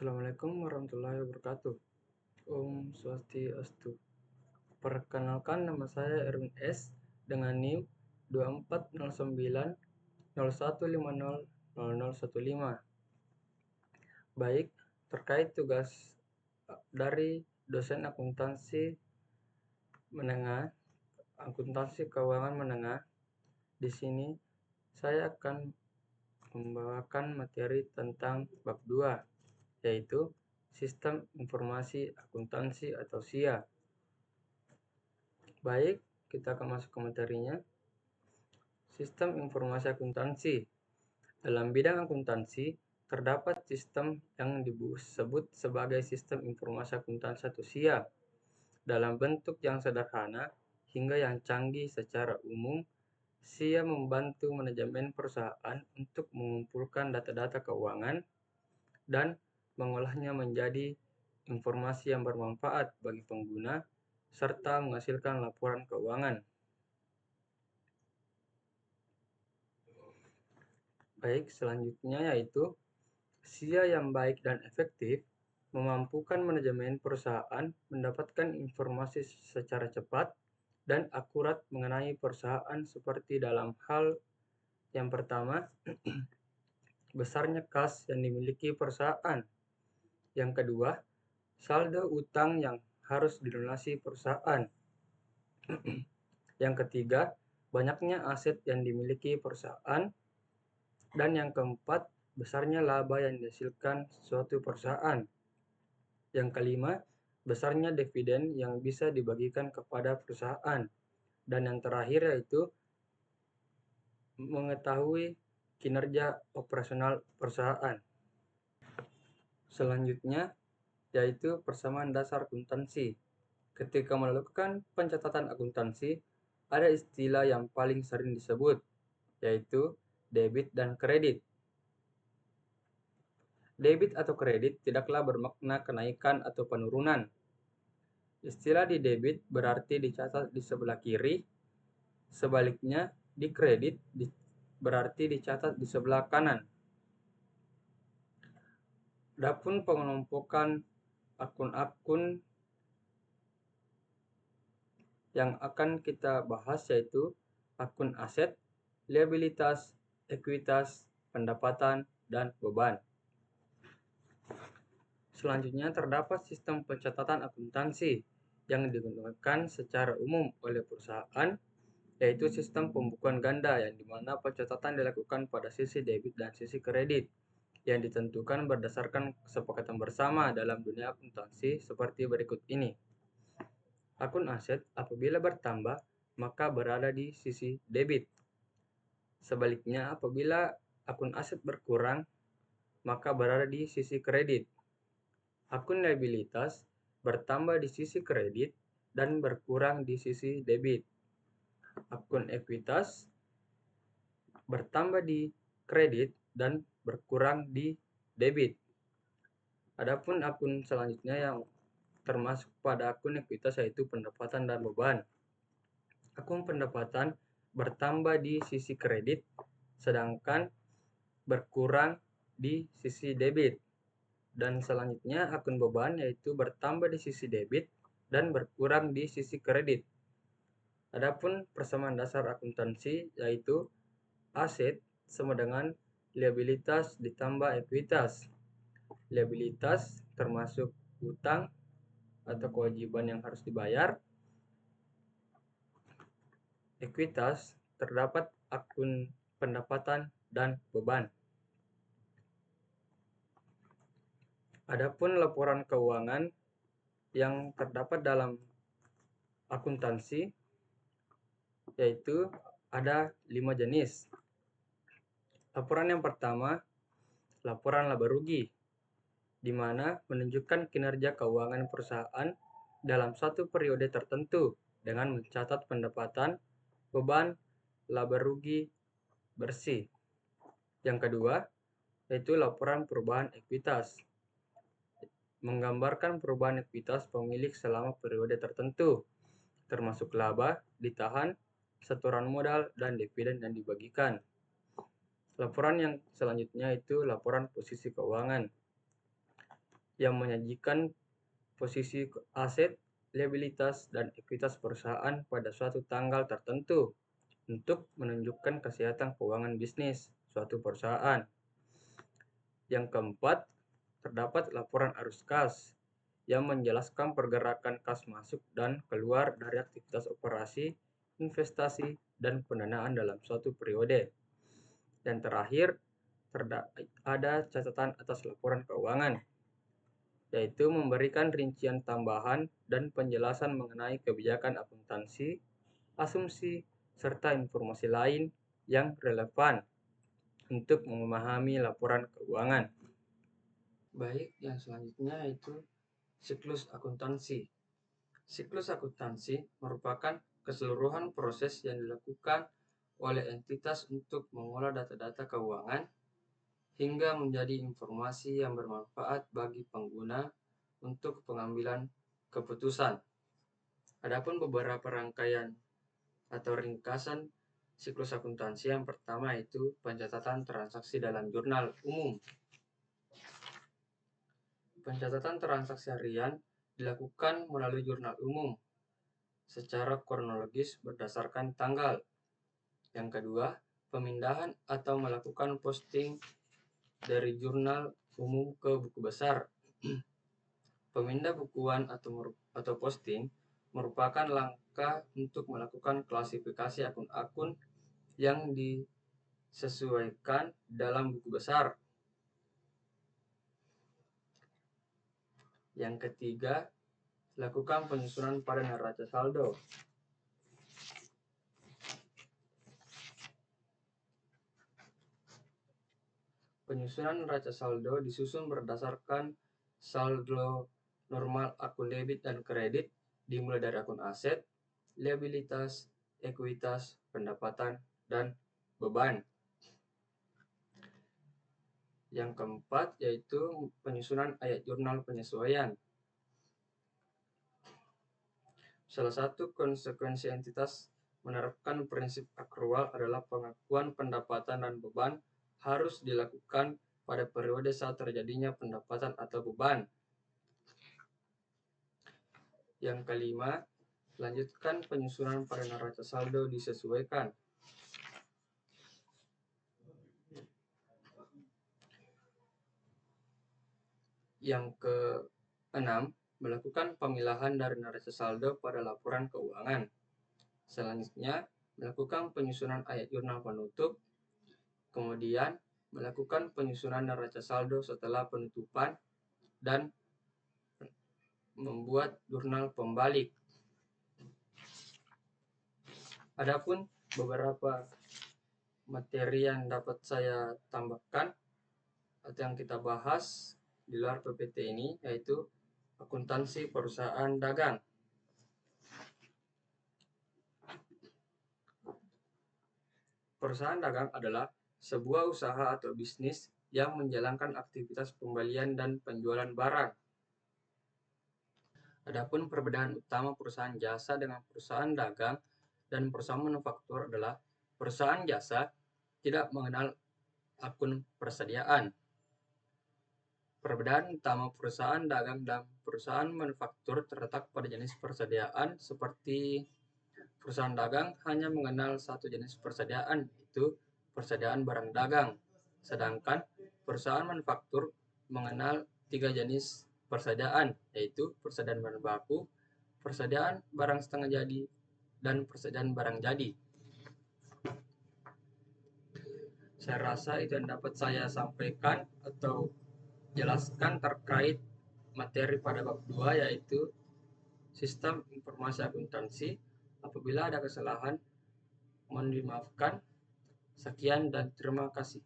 Assalamualaikum warahmatullahi wabarakatuh. Om Swastiastu. Perkenalkan, nama saya Erwin S. dengan NIM 240901500015. Baik, terkait tugas dari dosen akuntansi keuangan menengah, di sini saya akan membawakan materi tentang bab 2, yaitu Sistem Informasi Akuntansi atau SIA. Baik, kita akan masuk ke materinya. Sistem Informasi Akuntansi. Dalam bidang akuntansi, terdapat sistem yang disebut sebagai Sistem Informasi Akuntansi atau SIA. Dalam bentuk yang sederhana hingga yang canggih secara umum, SIA membantu manajemen perusahaan untuk mengumpulkan data-data keuangan dan mengolahnya menjadi informasi yang bermanfaat bagi pengguna, serta menghasilkan laporan keuangan. Baik, selanjutnya yaitu SIA yang baik dan efektif memampukan manajemen perusahaan mendapatkan informasi secara cepat dan akurat mengenai perusahaan seperti dalam hal yang pertama, besarnya kas yang dimiliki perusahaan. Yang kedua, saldo utang yang harus dilunasi perusahaan. Yang ketiga, banyaknya aset yang dimiliki perusahaan. Dan yang keempat, besarnya laba yang dihasilkan suatu perusahaan. Yang kelima, besarnya dividen yang bisa dibagikan kepada perusahaan. Dan yang terakhir yaitu mengetahui kinerja operasional perusahaan. Selanjutnya yaitu persamaan dasar akuntansi. Ketika melakukan pencatatan akuntansi, ada istilah yang paling sering disebut, yaitu debit dan kredit. Debit atau kredit tidaklah bermakna kenaikan atau penurunan. Istilah di debit berarti dicatat di sebelah kiri, sebaliknya di kredit berarti dicatat di sebelah kanan. Adapun pengelompokan akun-akun yang akan kita bahas yaitu akun aset, liabilitas, ekuitas, pendapatan, dan beban. Selanjutnya terdapat sistem pencatatan akuntansi yang digunakan secara umum oleh perusahaan, yaitu sistem pembukuan ganda yang dimana pencatatan dilakukan pada sisi debit dan sisi kredit yang ditentukan berdasarkan kesepakatan bersama dalam dunia akuntansi seperti berikut ini. Akun aset apabila bertambah maka berada di sisi debit. Sebaliknya, apabila akun aset berkurang maka berada di sisi kredit. Akun liabilitas bertambah di sisi kredit dan berkurang di sisi debit. Akun ekuitas bertambah di kredit dan berkurang di debit. Adapun akun selanjutnya yang termasuk pada akun ekuitas yaitu pendapatan dan beban. Akun pendapatan bertambah di sisi kredit, sedangkan berkurang di sisi debit. Dan selanjutnya akun beban yaitu bertambah di sisi debit dan berkurang di sisi kredit. Adapun persamaan dasar akuntansi yaitu aset sama dengan liabilitas ditambah ekuitas. Liabilitas termasuk utang atau kewajiban yang harus dibayar. Ekuitas terdapat akun pendapatan dan beban. Adapun laporan keuangan yang terdapat dalam akuntansi yaitu ada 5 jenis. Laporan yang pertama, laporan laba rugi, di mana menunjukkan kinerja keuangan perusahaan dalam satu periode tertentu dengan mencatat pendapatan, beban, laba rugi bersih. Yang kedua, yaitu laporan perubahan ekuitas, menggambarkan perubahan ekuitas pemilik selama periode tertentu, termasuk laba, ditahan, setoran modal, dan dividen yang dibagikan. Laporan yang selanjutnya itu laporan posisi keuangan, yang menyajikan posisi aset, liabilitas, dan ekuitas perusahaan pada suatu tanggal tertentu untuk menunjukkan kesehatan keuangan bisnis suatu perusahaan. Yang keempat, terdapat laporan arus kas yang menjelaskan pergerakan kas masuk dan keluar dari aktivitas operasi, investasi, dan pendanaan dalam suatu periode. Dan terakhir, ada catatan atas laporan keuangan, yaitu memberikan rincian tambahan dan penjelasan mengenai kebijakan akuntansi, asumsi, serta informasi lain yang relevan untuk memahami laporan keuangan. Baik, yang selanjutnya yaitu siklus akuntansi. Siklus akuntansi merupakan keseluruhan proses yang dilakukan oleh entitas untuk mengolah data-data keuangan hingga menjadi informasi yang bermanfaat bagi pengguna untuk pengambilan keputusan. Adapun beberapa rangkaian atau ringkasan siklus akuntansi yang pertama yaitu pencatatan transaksi dalam jurnal umum. Pencatatan transaksi harian dilakukan melalui jurnal umum secara kronologis berdasarkan tanggal. Yang kedua, pemindahan atau melakukan posting dari jurnal umum ke buku besar. Pemindah bukuan atau posting merupakan langkah untuk melakukan klasifikasi akun-akun yang disesuaikan dalam buku besar. Yang ketiga, lakukan penyusunan pada neraca saldo. Penyusunan neraca saldo disusun berdasarkan saldo normal akun debit dan kredit dimulai dari akun aset, liabilitas, ekuitas, pendapatan, dan beban. Yang keempat yaitu penyusunan ayat jurnal penyesuaian. Salah satu konsekuensi entitas menerapkan prinsip akrual adalah pengakuan pendapatan dan beban harus dilakukan pada periode saat terjadinya pendapatan atau beban. Yang kelima, lanjutkan penyusunan pada neraca saldo disesuaikan. Yang keenam, melakukan pemilahan dari neraca saldo pada laporan keuangan. Selanjutnya, melakukan penyusunan ayat jurnal penutup. Kemudian, melakukan penyusunan neraca saldo setelah penutupan dan membuat jurnal pembalik. Adapun beberapa materi yang dapat saya tambahkan atau yang kita bahas di luar PPT ini yaitu akuntansi perusahaan dagang. Perusahaan dagang adalah sebuah usaha atau bisnis yang menjalankan aktivitas pembelian dan penjualan barang. Adapun perbedaan utama perusahaan jasa dengan perusahaan dagang dan perusahaan manufaktur adalah perusahaan jasa tidak mengenal akun persediaan. Perbedaan utama perusahaan dagang dan perusahaan manufaktur terletak pada jenis persediaan, seperti perusahaan dagang hanya mengenal satu jenis persediaan, yaitu persediaan barang dagang. Sedangkan perusahaan manufaktur mengenal 3 jenis persediaan, yaitu persediaan bahan baku, persediaan barang setengah jadi, dan persediaan barang jadi. Saya rasa itu yang dapat saya sampaikan atau jelaskan terkait materi pada bab 2 yaitu sistem informasi akuntansi. Apabila ada kesalahan mohon dimaafkan. Sekian dan terima kasih.